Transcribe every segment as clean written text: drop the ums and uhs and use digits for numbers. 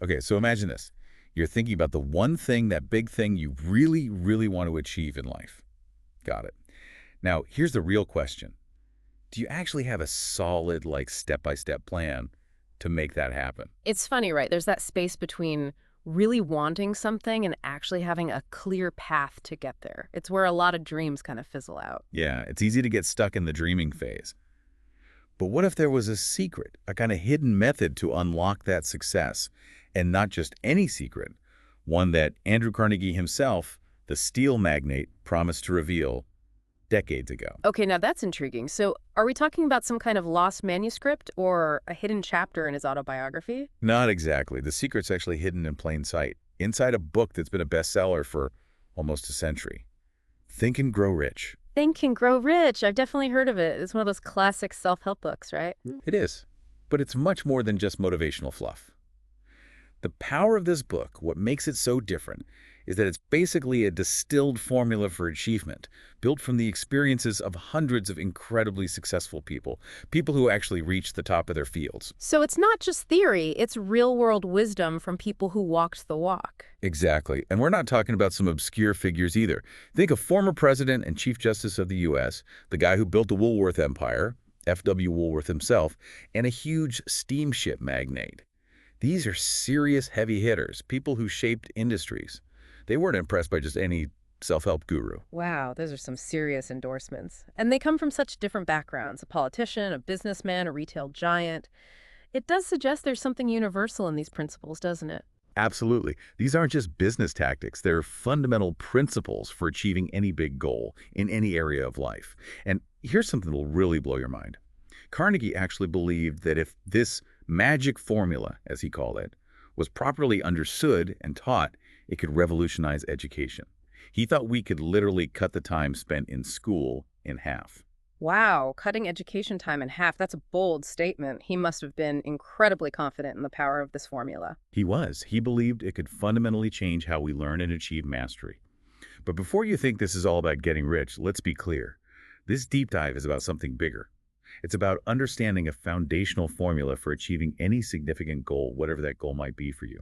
Okay, so imagine this. You're thinking about the one thing, that big thing you really, really want to achieve in life. Got it. Now, here's the real question. Do you actually have a solid, like, step-by-step plan to make that happen? It's funny, right? There's that space between really wanting something and actually having a clear path to get there. It's where a lot of dreams kind of fizzle out. Yeah, it's easy to get stuck in the dreaming phase. But what if there was a secret, a kind of hidden method to unlock that success? And not just any secret, one that Andrew Carnegie himself, the steel magnate, promised to reveal decades ago. Okay, now that's intriguing. So are we talking about some kind of lost manuscript or a hidden chapter in his autobiography? Not exactly. The secret's actually hidden in plain sight, inside a book that's been a bestseller for almost a century. Think and Grow Rich. Think and Grow Rich. I've definitely heard of it. It's one of those classic self-help books, right? It is. But it's much more than just motivational fluff. The power of this book, what makes it so different, is that it's basically a distilled formula for achievement, built from the experiences of hundreds of incredibly successful people, people who actually reached the top of their fields. So it's not just theory, it's real-world wisdom from people who walked the walk. Exactly. And we're not talking about some obscure figures either. Think of former President and Chief Justice of the U.S., the guy who built the Woolworth Empire, F.W. Woolworth himself, and a huge steamship magnate. These are serious heavy hitters, people who shaped industries. They weren't impressed by just any self-help guru. Wow, those are some serious endorsements. And they come from such different backgrounds, a politician, a businessman, a retail giant. It does suggest there's something universal in these principles, doesn't it? Absolutely. These aren't just business tactics. They're fundamental principles for achieving any big goal in any area of life. And here's something that'll really blow your mind. Carnegie actually believed that if this magic formula, as he called it, was properly understood and taught, it could revolutionize education. He thought we could literally cut the time spent in school in half. Wow, cutting education time in half, that's a bold statement. He must have been incredibly confident in the power of this formula. He was. He believed it could fundamentally change how we learn and achieve mastery. But before you think this is all about getting rich, let's be clear. This deep dive is about something bigger. It's about understanding a foundational formula for achieving any significant goal, whatever that goal might be for you.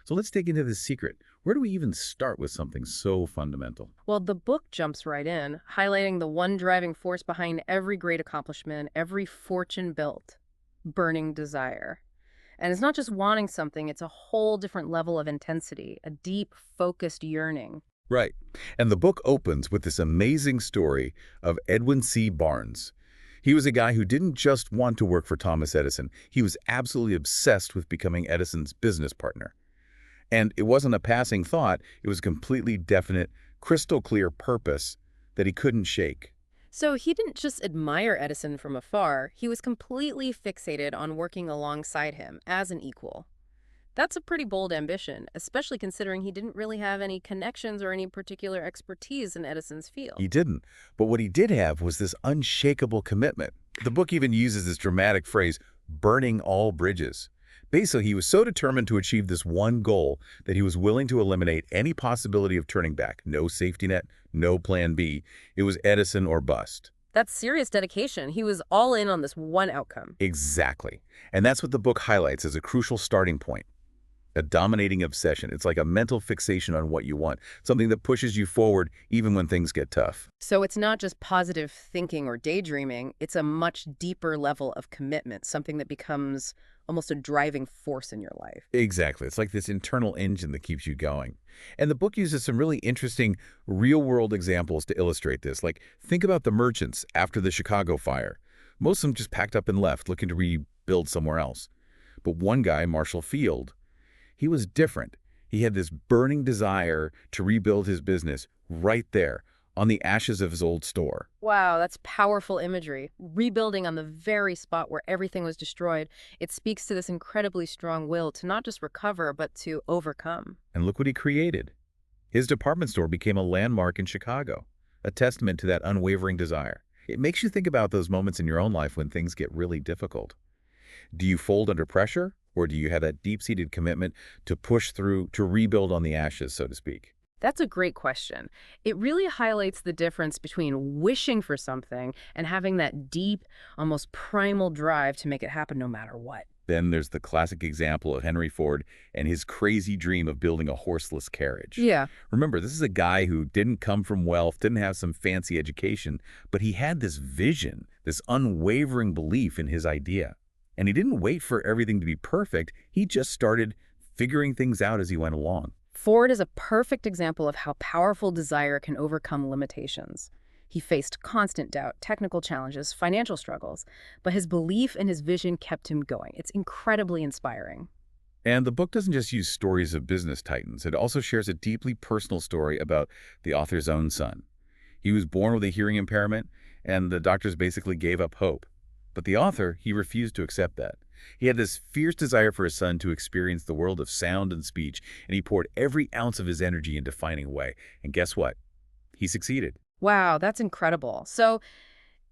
So let's dig into the secret. Where do we even start with something so fundamental? Well, the book jumps right in, highlighting the one driving force behind every great accomplishment, every fortune built: burning desire. And it's not just wanting something, it's a whole different level of intensity, a deep, focused yearning. Right. And the book opens with this amazing story of Edwin C. Barnes. He was a guy who didn't just want to work for Thomas Edison. He was absolutely obsessed with becoming Edison's business partner. And it wasn't a passing thought. It was a completely definite, crystal clear purpose that he couldn't shake. So he didn't just admire Edison from afar, he was completely fixated on working alongside him as an equal. That's a pretty bold ambition, especially considering he didn't really have any connections or any particular expertise in Edison's field. He didn't. But what he did have was this unshakable commitment. The book even uses this dramatic phrase, burning all bridges. Basically, he was so determined to achieve this one goal that he was willing to eliminate any possibility of turning back. No safety net, no plan B. It was Edison or bust. That's serious dedication. He was all in on this one outcome. Exactly. And that's what the book highlights as a crucial starting point. A dominating obsession. It's like a mental fixation on what you want, something that pushes you forward even when things get tough. So it's not just positive thinking or daydreaming, it's a much deeper level of commitment, something that becomes almost a driving force in your life. Exactly. It's like this internal engine that keeps you going. And the book uses some really interesting real-world examples to illustrate this. Like, think about the merchants after the Chicago fire. Most of them just packed up and left, looking to rebuild somewhere else. But one guy, Marshall Field, he was different. He had this burning desire to rebuild his business right there on the ashes of his old store. Wow, that's powerful imagery. Rebuilding on the very spot where everything was destroyed, it speaks to this incredibly strong will to not just recover, but to overcome. And look what he created. His department store became a landmark in Chicago, a testament to that unwavering desire. It makes you think about those moments in your own life when things get really difficult. Do you fold under pressure? Or do you have that deep-seated commitment to push through, to rebuild on the ashes, so to speak? That's a great question. It really highlights the difference between wishing for something and having that deep, almost primal drive to make it happen no matter what. Then there's the classic example of Henry Ford and his crazy dream of building a horseless carriage. Yeah. Remember, this is a guy who didn't come from wealth, didn't have some fancy education, but he had this vision, this unwavering belief in his idea. And he didn't wait for everything to be perfect. He just started figuring things out as he went along. Ford is a perfect example of how powerful desire can overcome limitations. He faced constant doubt, technical challenges, financial struggles, but his belief and his vision kept him going. It's incredibly inspiring. And the book doesn't just use stories of business titans. It also shares a deeply personal story about the author's own son. He was born with a hearing impairment, and the doctors basically gave up hope. But the author, he refused to accept that. He had this fierce desire for his son to experience the world of sound and speech, and he poured every ounce of his energy into finding a way. And guess what? He succeeded. Wow, that's incredible. So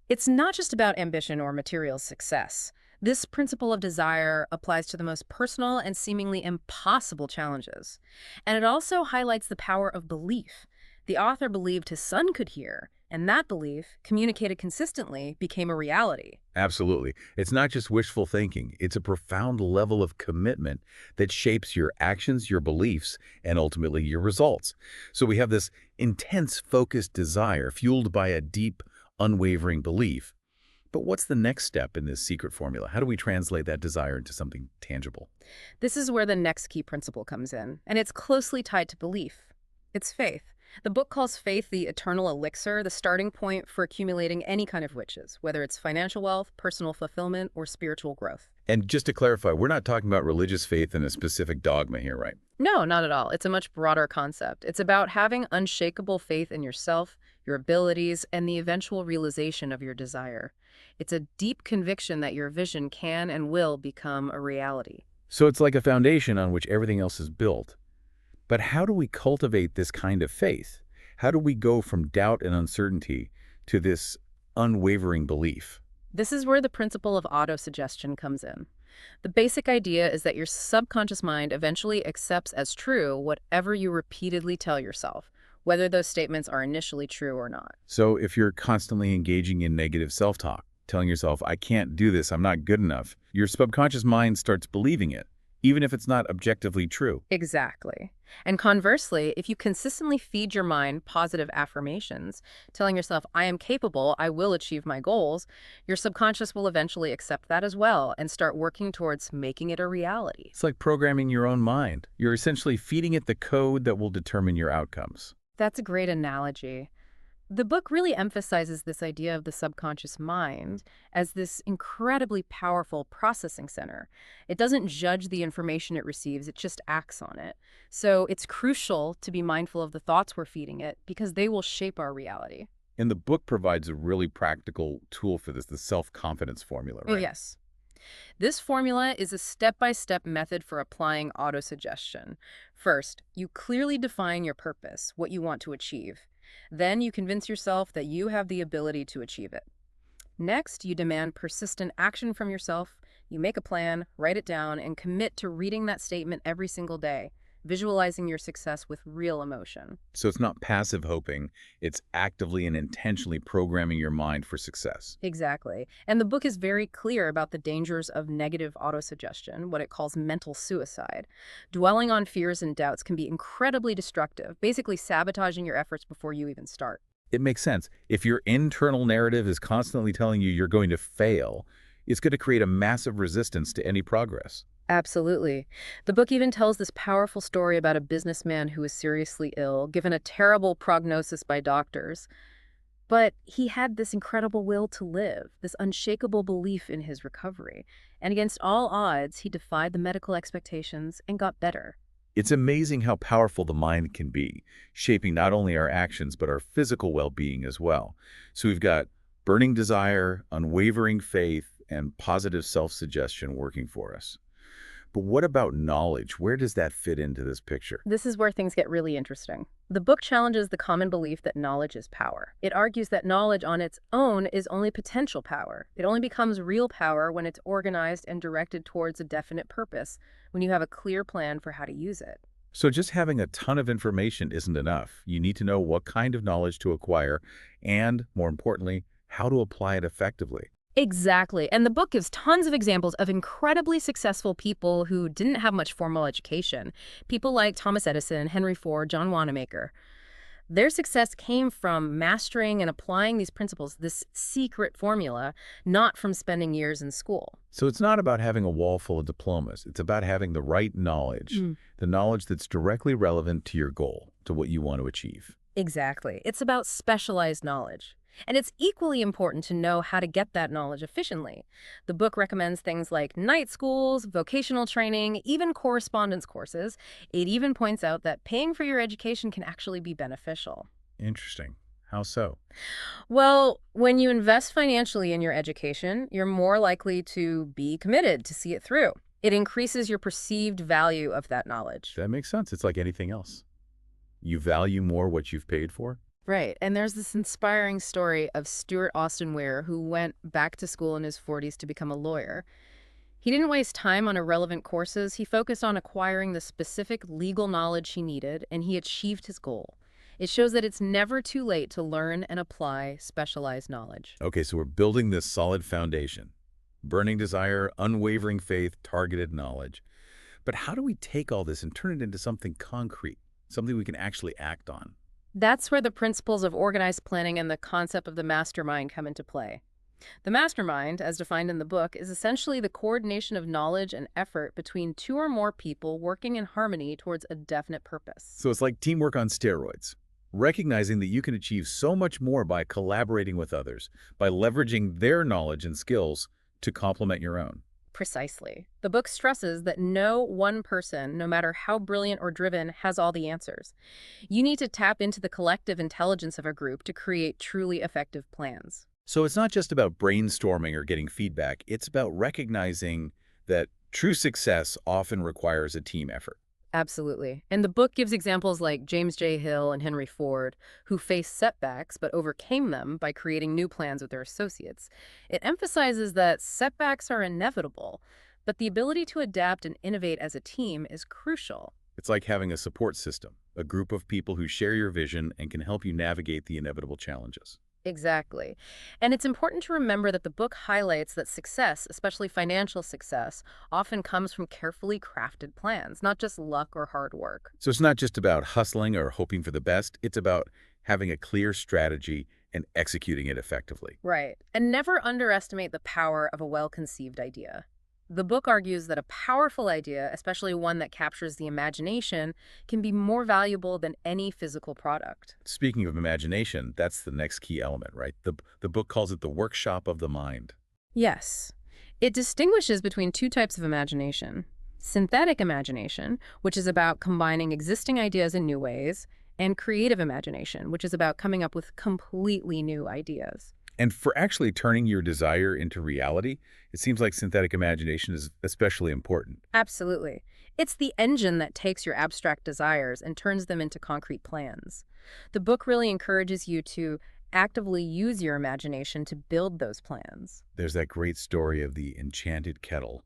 it's not just about ambition or material success. This principle of desire applies to the most personal and seemingly impossible challenges. And it also highlights the power of belief. The author believed his son could hear, and that belief, communicated consistently, became a reality. Absolutely. It's not just wishful thinking. It's a profound level of commitment that shapes your actions, your beliefs, and ultimately your results. So we have this intense, focused desire fueled by a deep, unwavering belief. But what's the next step in this secret formula? How do we translate that desire into something tangible? This is where the next key principle comes in, and it's closely tied to belief. It's faith. The book calls faith the eternal elixir, the starting point for accumulating any kind of riches, whether it's financial wealth, personal fulfillment, or spiritual growth. And just to clarify, we're not talking about religious faith in a specific dogma here, right? No, not at all. It's a much broader concept. It's about having unshakable faith in yourself, your abilities, and the eventual realization of your desire. It's a deep conviction that your vision can and will become a reality. So it's like a foundation on which everything else is built. But how do we cultivate this kind of faith? How do we go from doubt and uncertainty to this unwavering belief? This is where the principle of autosuggestion comes in. The basic idea is that your subconscious mind eventually accepts as true whatever you repeatedly tell yourself, whether those statements are initially true or not. So if you're constantly engaging in negative self-talk, telling yourself, I can't do this, I'm not good enough, your subconscious mind starts believing it, even if it's not objectively true. Exactly. And conversely, if you consistently feed your mind positive affirmations, telling yourself, I am capable, I will achieve my goals, your subconscious will eventually accept that as well and start working towards making it a reality. It's like programming your own mind. You're essentially feeding it the code that will determine your outcomes. That's a great analogy. The book really emphasizes this idea of the subconscious mind as this incredibly powerful processing center. It doesn't judge the information it receives, it just acts on it. So it's crucial to be mindful of the thoughts we're feeding it because they will shape our reality. And the book provides a really practical tool for this, the self-confidence formula, Oh, right? yes. This formula is a step-by-step method for applying autosuggestion. First, you clearly define your purpose, what you want to achieve. Then you convince yourself that you have the ability to achieve it. Next, you demand persistent action from yourself. You make a plan, write it down, and commit to reading that statement every single day, visualizing your success with real emotion. So it's not passive hoping, it's actively and intentionally programming your mind for success. Exactly. And the book is very clear about the dangers of negative autosuggestion, what it calls mental suicide. Dwelling on fears and doubts can be incredibly destructive, basically sabotaging your efforts before you even start. It makes sense. If your internal narrative is constantly telling you you're going to fail, it's going to create a massive resistance to any progress. Absolutely. The book even tells this powerful story about a businessman who was seriously ill, given a terrible prognosis by doctors. But he had this incredible will to live, this unshakable belief in his recovery. And against all odds, he defied the medical expectations and got better. It's amazing how powerful the mind can be, shaping not only our actions, but our physical well-being as well. So we've got burning desire, unwavering faith, and positive self-suggestion working for us. But what about knowledge? Where does that fit into this picture? This is where things get really interesting. The book challenges the common belief that knowledge is power. It argues that knowledge on its own is only potential power. It only becomes real power when it's organized and directed towards a definite purpose, when you have a clear plan for how to use it. So just having a ton of information isn't enough. You need to know what kind of knowledge to acquire and, more importantly, how to apply it effectively. Exactly. And the book gives tons of examples of incredibly successful people who didn't have much formal education. People like Thomas Edison, Henry Ford, John Wanamaker. Their success came from mastering and applying these principles, this secret formula, not from spending years in school. So it's not about having a wall full of diplomas. It's about having the right knowledge, the knowledge that's directly relevant to your goal, to what you want to achieve. Exactly. It's about specialized knowledge. And it's equally important to know how to get that knowledge efficiently. The book recommends things like night schools, vocational training, even correspondence courses. It even points out that paying for your education can actually be beneficial. Interesting. How so? Well, when you invest financially in your education, you're more likely to be committed to see it through. It increases your perceived value of that knowledge. That makes sense. It's like anything else. You value more what you've paid for? Right. And there's this inspiring story of Stuart Austin Weir, who went back to school in his 40s to become a lawyer. He didn't waste time on irrelevant courses. He focused on acquiring the specific legal knowledge he needed, and he achieved his goal. It shows that it's never too late to learn and apply specialized knowledge. Okay, so we're building this solid foundation. Burning desire, unwavering faith, targeted knowledge. But how do we take all this and turn it into something concrete, something we can actually act on? That's where the principles of organized planning and the concept of the mastermind come into play. The mastermind, as defined in the book, is essentially the coordination of knowledge and effort between two or more people working in harmony towards a definite purpose. So it's like teamwork on steroids, recognizing that you can achieve so much more by collaborating with others, by leveraging their knowledge and skills to complement your own. Precisely. The book stresses that no one person, no matter how brilliant or driven, has all the answers. You need to tap into the collective intelligence of a group to create truly effective plans. So it's not just about brainstorming or getting feedback. It's about recognizing that true success often requires a team effort. Absolutely. And the book gives examples like James J. Hill and Henry Ford, who faced setbacks but overcame them by creating new plans with their associates. It emphasizes that setbacks are inevitable, but the ability to adapt and innovate as a team is crucial. It's like having a support system, a group of people who share your vision and can help you navigate the inevitable challenges. Exactly. And it's important to remember that the book highlights that success, especially financial success, often comes from carefully crafted plans, not just luck or hard work. So it's not just about hustling or hoping for the best. It's about having a clear strategy and executing it effectively. Right. And never underestimate the power of a well-conceived idea. The book argues that a powerful idea, especially one that captures the imagination, can be more valuable than any physical product. Speaking of imagination, that's the next key element, right? The book calls it the workshop of the mind. Yes. It distinguishes between two types of imagination. Synthetic imagination, which is about combining existing ideas in new ways, and creative imagination, which is about coming up with completely new ideas. And for actually turning your desire into reality, it seems like synthetic imagination is especially important. Absolutely. It's the engine that takes your abstract desires and turns them into concrete plans. The book really encourages you to actively use your imagination to build those plans. There's that great story of the enchanted kettle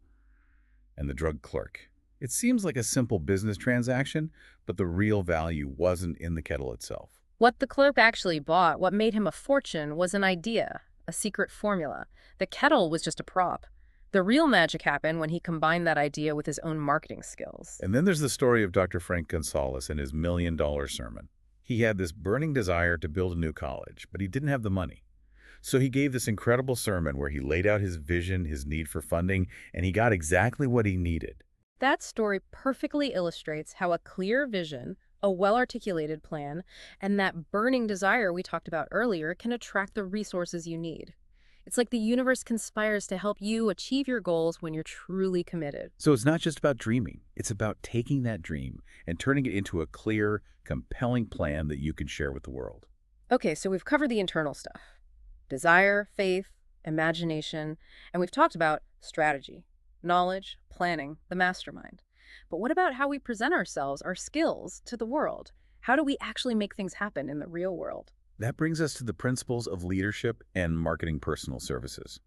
and the drug clerk. It seems like a simple business transaction, but the real value wasn't in the kettle itself. What the clerk actually bought, what made him a fortune, was an idea, a secret formula. The kettle was just a prop. The real magic happened when he combined that idea with his own marketing skills. And then there's the story of Dr. Frank Gonzalez and his $1,000,000 sermon. He had this burning desire to build a new college, but he didn't have the money. So he gave this incredible sermon where he laid out his vision, his need for funding, and he got exactly what he needed. That story perfectly illustrates how a clear vision, a well-articulated plan, and that burning desire we talked about earlier can attract the resources you need. It's like the universe conspires to help you achieve your goals when you're truly committed. So it's not just about dreaming. It's about taking that dream and turning it into a clear, compelling plan that you can share with the world. Okay, so we've covered the internal stuff. Desire, faith, imagination, and we've talked about strategy, knowledge, planning, the mastermind. But what about how we present ourselves, our skills, to the world? How do we actually make things happen in the real world? That brings us to the principles of leadership and marketing personal services.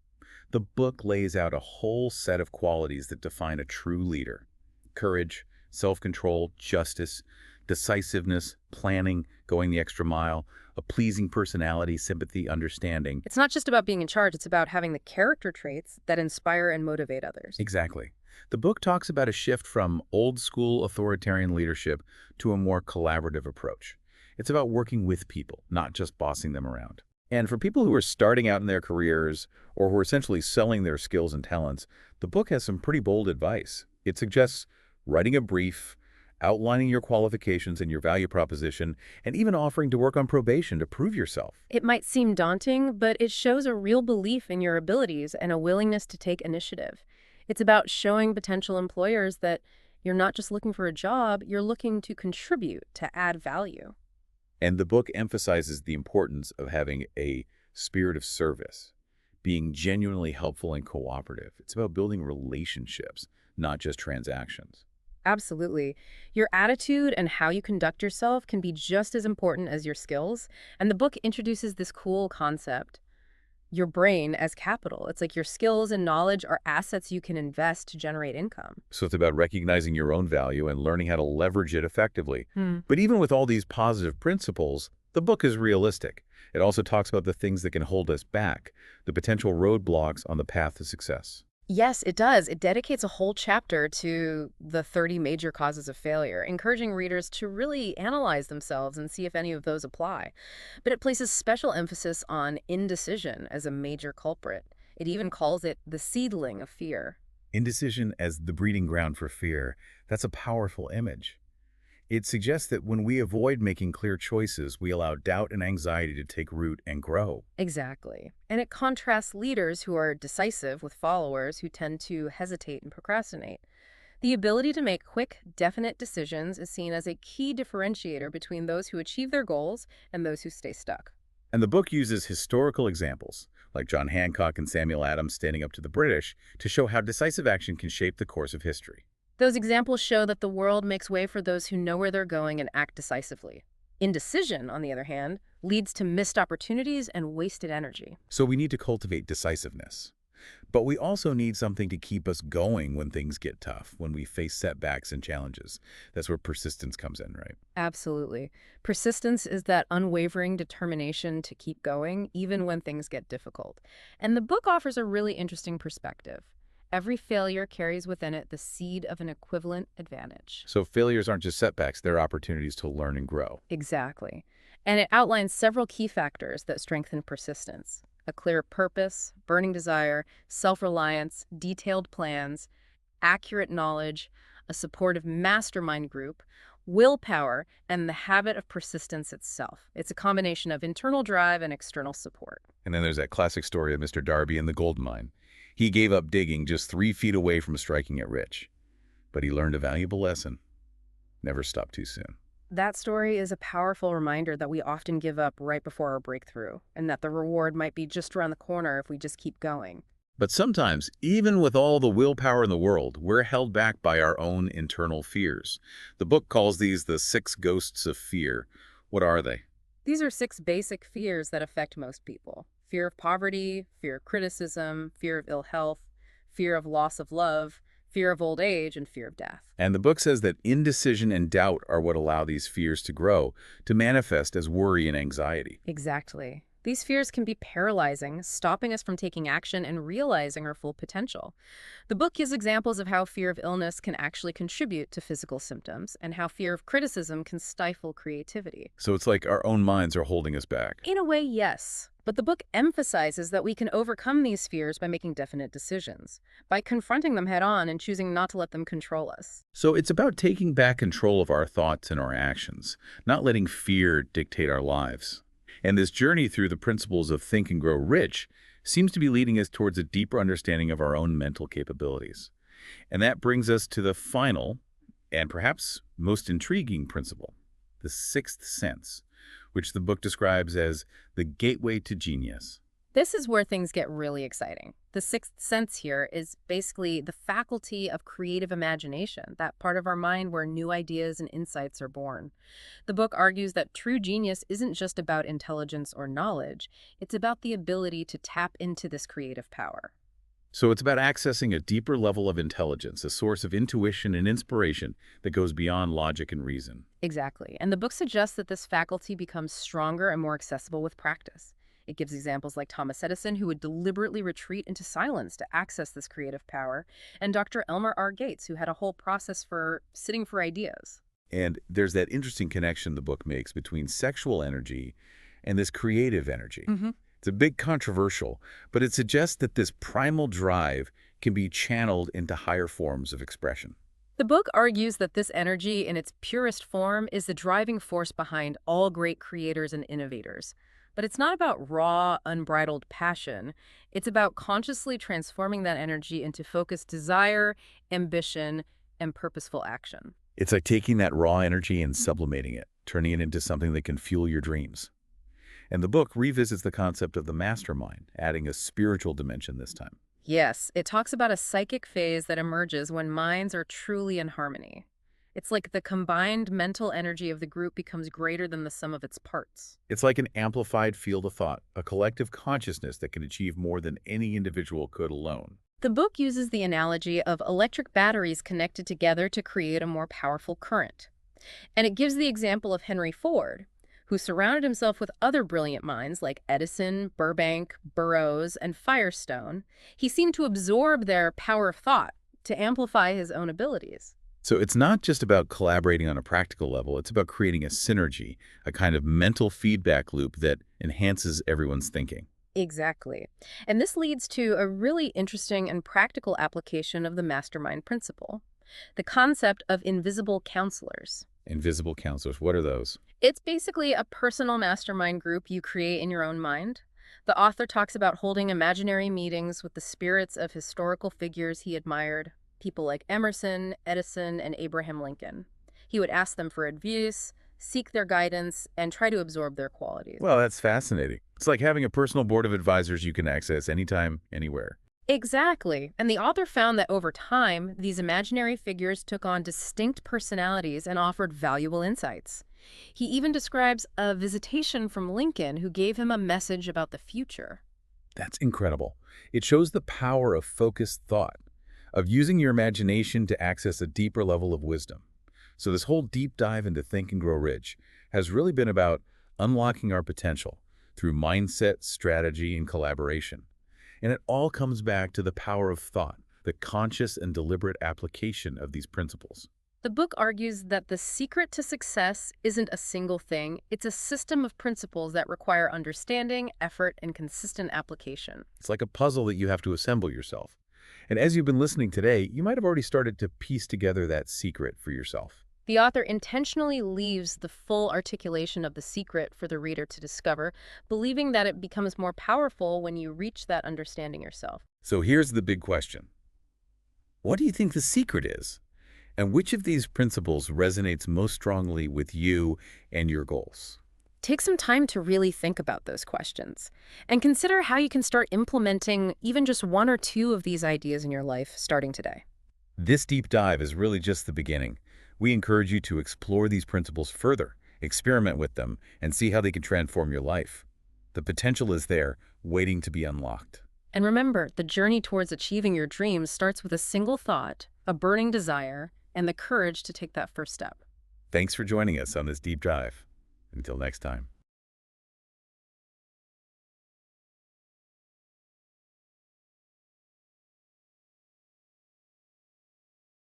The book lays out a whole set of qualities that define a true leader: courage, self-control, justice, decisiveness, planning, going the extra mile. a pleasing personality, sympathy, understanding. It's not just about being in charge, it's about having the character traits that inspire and motivate others. Exactly. The book talks about a shift from old-school authoritarian leadership to a more collaborative approach. It's about working with people, not just bossing them around. And for people who are starting out in their careers or who are essentially selling their skills and talents, the book has some pretty bold advice. It suggests writing a brief, outlining your qualifications and your value proposition, and even offering to work on probation to prove yourself. It might seem daunting, but it shows a real belief in your abilities and a willingness to take initiative. It's about showing potential employers that you're not just looking for a job, you're looking to contribute, to add value. And the book emphasizes the importance of having a spirit of service, being genuinely helpful and cooperative. It's about building relationships, not just transactions. Absolutely. Your attitude and how you conduct yourself can be just as important as your skills. And the book introduces this cool concept, your brain as capital. It's like your skills and knowledge are assets you can invest to generate income. So it's about recognizing your own value and learning how to leverage it effectively. Hmm. But even with all these positive principles, the book is realistic. It also talks about the things that can hold us back, the potential roadblocks on the path to success. Yes, it does. It dedicates a whole chapter to the 30 major causes of failure, encouraging readers to really analyze themselves and see if any of those apply. But it places special emphasis on indecision as a major culprit. It even calls it the seedling of fear. Indecision as the breeding ground for fear, that's a powerful image. It suggests that when we avoid making clear choices, we allow doubt and anxiety to take root and grow. Exactly. And it contrasts leaders who are decisive with followers who tend to hesitate and procrastinate. The ability to make quick, definite decisions is seen as a key differentiator between those who achieve their goals and those who stay stuck. And the book uses historical examples, like John Hancock and Samuel Adams standing up to the British, to show how decisive action can shape the course of history. Those examples show that the world makes way for those who know where they're going and act decisively. Indecision, on the other hand, leads to missed opportunities and wasted energy. So we need to cultivate decisiveness. But we also need something to keep us going when things get tough, when we face setbacks and challenges. That's where persistence comes in, right? Absolutely. Persistence is that unwavering determination to keep going, even when things get difficult. And the book offers a really interesting perspective. Every failure carries within it the seed of an equivalent advantage. So failures aren't just setbacks, they're opportunities to learn and grow. Exactly. And it outlines several key factors that strengthen persistence: a clear purpose, burning desire, self-reliance, detailed plans, accurate knowledge, a supportive mastermind group, willpower, and the habit of persistence itself. It's a combination of internal drive and external support. And then there's that classic story of Mr. Darby and the gold mine. He gave up digging just 3 feet away from striking it rich. But he learned a valuable lesson. Never stop too soon. That story is a powerful reminder that we often give up right before our breakthrough, and that the reward might be just around the corner if we just keep going. But sometimes, even with all the willpower in the world, we're held back by our own internal fears. The book calls these the 6 ghosts of fear. What are they? These are 6 basic fears that affect most people: fear of poverty, fear of criticism, fear of ill health, fear of loss of love, fear of old age, and fear of death. And the book says that indecision and doubt are what allow these fears to grow, to manifest as worry and anxiety. Exactly. These fears can be paralyzing, stopping us from taking action and realizing our full potential. The book gives examples of how fear of illness can actually contribute to physical symptoms and how fear of criticism can stifle creativity. So it's like our own minds are holding us back. In a way, yes. But the book emphasizes that we can overcome these fears by making definite decisions, by confronting them head on and choosing not to let them control us. So it's about taking back control of our thoughts and our actions, not letting fear dictate our lives. And this journey through the principles of Think and Grow Rich seems to be leading us towards a deeper understanding of our own mental capabilities. And that brings us to the final, and perhaps most intriguing principle, the 6th sense, which the book describes as the gateway to genius. This is where things get really exciting. The 6th sense here is basically the faculty of creative imagination, that part of our mind where new ideas and insights are born. The book argues that true genius isn't just about intelligence or knowledge, it's about the ability to tap into this creative power. So it's about accessing a deeper level of intelligence, a source of intuition and inspiration that goes beyond logic and reason. Exactly. And the book suggests that this faculty becomes stronger and more accessible with practice. It gives examples like Thomas Edison, who would deliberately retreat into silence to access this creative power, and Dr. Elmer R. Gates, who had a whole process for sitting for ideas. And there's that interesting connection the book makes between sexual energy and this creative energy. Hmm. It's a bit controversial, but it suggests that this primal drive can be channeled into higher forms of expression. The book argues that this energy, in its purest form, is the driving force behind all great creators and innovators. But it's not about raw, unbridled passion. It's about consciously transforming that energy into focused desire, ambition, and purposeful action. It's like taking that raw energy and sublimating it, turning it into something that can fuel your dreams. And the book revisits the concept of the mastermind, adding a spiritual dimension this time. Yes, it talks about a psychic phase that emerges when minds are truly in harmony. It's like the combined mental energy of the group becomes greater than the sum of its parts. It's like an amplified field of thought, a collective consciousness that can achieve more than any individual could alone. The book uses the analogy of electric batteries connected together to create a more powerful current. And it gives the example of Henry Ford, who surrounded himself with other brilliant minds like Edison, Burbank, Burroughs, and Firestone. He seemed to absorb their power of thought to amplify his own abilities. So it's not just about collaborating on a practical level, it's about creating a synergy, a kind of mental feedback loop that enhances everyone's thinking. Exactly. And this leads to a really interesting and practical application of the mastermind principle, the concept of invisible counselors. Invisible counselors, what are those? It's basically a personal mastermind group you create in your own mind. The author talks about holding imaginary meetings with the spirits of historical figures he admired, people like Emerson, Edison, and Abraham Lincoln. He would ask them for advice, seek their guidance, and try to absorb their qualities. Well, that's fascinating. It's like having a personal board of advisors you can access anytime, anywhere. Exactly. And the author found that over time, these imaginary figures took on distinct personalities and offered valuable insights. He even describes a visitation from Lincoln who gave him a message about the future. That's incredible. It shows the power of focused thought, of using your imagination to access a deeper level of wisdom. So this whole deep dive into Think and Grow Rich has really been about unlocking our potential through mindset, strategy, and collaboration. And it all comes back to the power of thought, the conscious and deliberate application of these principles. The book argues that the secret to success isn't a single thing, it's a system of principles that require understanding, effort, and consistent application. It's like a puzzle that you have to assemble yourself. And as you've been listening today, you might have already started to piece together that secret for yourself. The author intentionally leaves the full articulation of the secret for the reader to discover, believing that it becomes more powerful when you reach that understanding yourself. So here's the big question. What do you think the secret is? And which of these principles resonates most strongly with you and your goals? Take some time to really think about those questions and consider how you can start implementing even just one or two of these ideas in your life starting today. This deep dive is really just the beginning. We encourage you to explore these principles further, experiment with them, and see how they can transform your life. The potential is there, waiting to be unlocked. And remember, the journey towards achieving your dreams starts with a single thought, a burning desire, and the courage to take that first step. Thanks for joining us on this deep dive. Until next time.